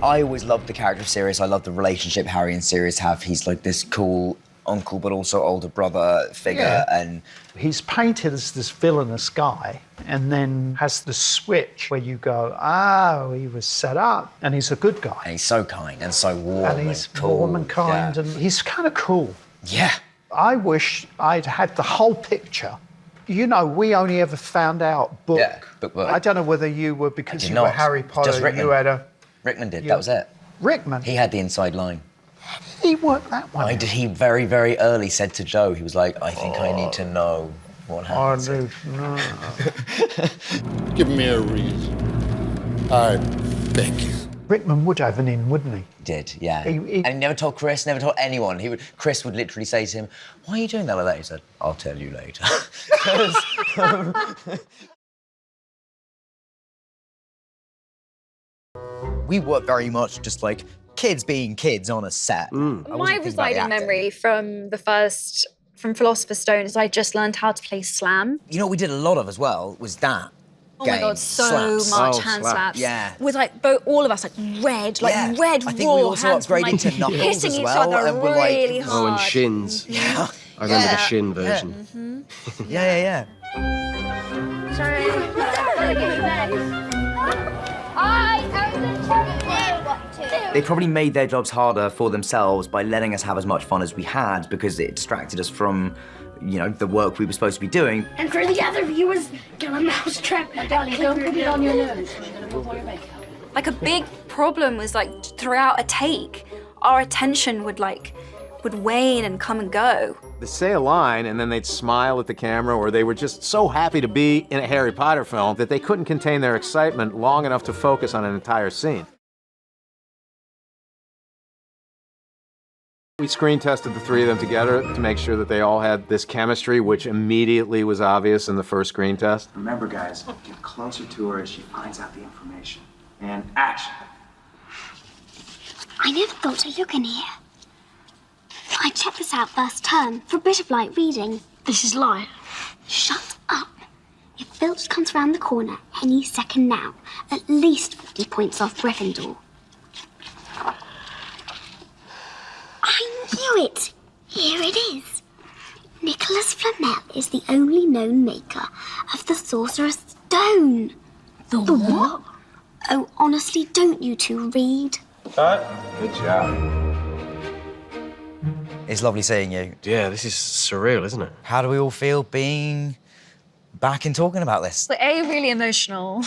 I always loved the character of Sirius. I love the relationship Harry and Sirius have. He's like this cool uncle, but also older brother figure. And he's painted as this villainous guy, and then has the switch where you go, oh, he was set up, and he's a good guy. And he's so kind and so warm and he's cool. warm and kind, and he's kind of cool. Yeah. I wish I'd had the whole picture. You know, we only ever found out book. Yeah, book. I don't know whether you were, because you not. were Harry Potter, Just Rickman. you had a... Rickman did, that was it. Rickman? He had the inside line. He worked that one. He very, very early said to Joe, he was like, I think I need to know what happened. I need to know. Give me a reason. I beg you. Rickman would have an in, wouldn't he? Did, yeah. And he never told Chris, never told anyone. Chris would literally say to him, why are you doing that like that? He said, I'll tell you later. We were very much just like kids being kids on a set. My residing memory from Philosopher's Stone is I just learned how to play slam. You know what we did a lot of as well was that. Oh my God, so much hand slaps. Yeah. With like all of us, like red I think we raw also hands from, upgraded like, to knuckles hitting as each well, other and we're like- really hard. Oh, and shins. Yeah. I remember the shin version. Yeah. They probably made their jobs harder for themselves by letting us have as much fun as we had, because it distracted us from, you know, the work we were supposed to be doing. And for the other viewers, get a mousetrap. Darling, don't put it on your nose. Like a big problem was like throughout a take, our attention would wane and come and go. They'd say a line and then they'd smile at the camera, or they were just so happy to be in a Harry Potter film that they couldn't contain their excitement long enough to focus on an entire scene. We screen tested the three of them together to make sure that they all had this chemistry, which immediately was obvious in the first screen test. Remember, guys, get closer to her as she finds out the information. And action. I never thought to look in here. I checked this out first term for a bit of light reading. This is light. Shut up. If Filch comes round the corner any second now, at least 50 points off Gryffindor. I knew it. Here it is. Nicholas Flamel is the only known maker of the Sorcerer's Stone. The what? Oh, honestly, don't you two read? Good job. It's lovely seeing you. Yeah, this is surreal, isn't it? How do we all feel being back and talking about this? But A, really emotional,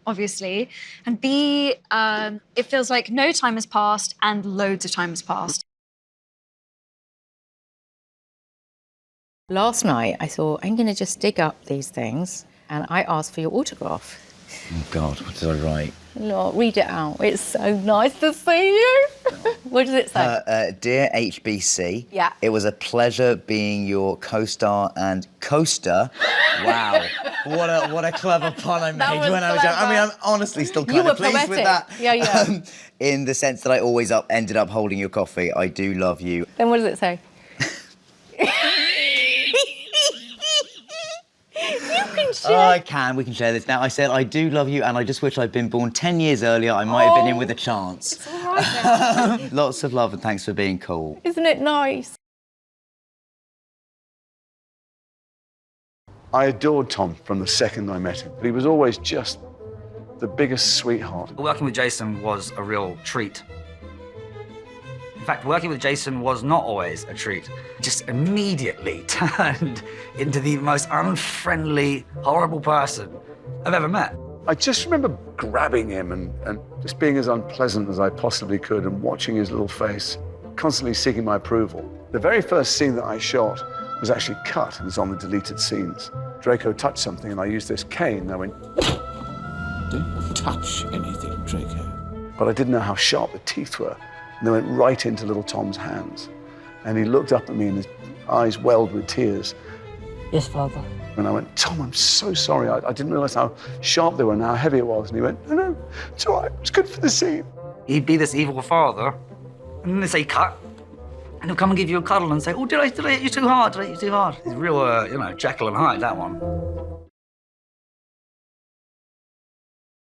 obviously, and B, it feels like no time has passed and loads of time has passed. Last night, I thought, I'm going to just dig up these things, and I asked for your autograph. Oh, God, what did I write? Look, read it out. It's so nice to see you. What does it say? Dear HBC, Yeah. it was a pleasure being your co-star and coaster. Wow, what a clever pun I made was when I was young. I mean, clever. I'm honestly still You kind were of pleased with poetic. that. Yeah. In the sense that I always ended up holding your coffee. I do love you. Then what does it say? We can share this now. I said, I do love you, and I just wish I'd been born 10 years earlier. I might have been in with a chance. It's all right then. Lots of love, and thanks for being cool. Isn't it nice? I adored Tom from the second I met him, but he was always just the biggest sweetheart. Working with Jason was a real treat. In fact, working with Jason was not always a treat. Just immediately turned into the most unfriendly, horrible person I've ever met. I just remember grabbing him and just being as unpleasant as I possibly could and watching his little face, constantly seeking my approval. The very first scene that I shot was actually cut and it's on the deleted scenes. Draco touched something and I used this cane and I went... Don't touch anything, Draco. But I didn't know how sharp the teeth were. And they went right into little Tom's hands. And he looked up at me and his eyes welled with tears. Yes, Father. And I went, Tom, I'm so sorry. I didn't realize how sharp they were and how heavy it was. And he went, no, it's all right. It's good for the scene. He'd be this evil father, and then they say cut, and he'll come and give you a cuddle and say, oh, did I hit you too hard? Did I hit you too hard? He's real, Jekyll and Hyde, that one.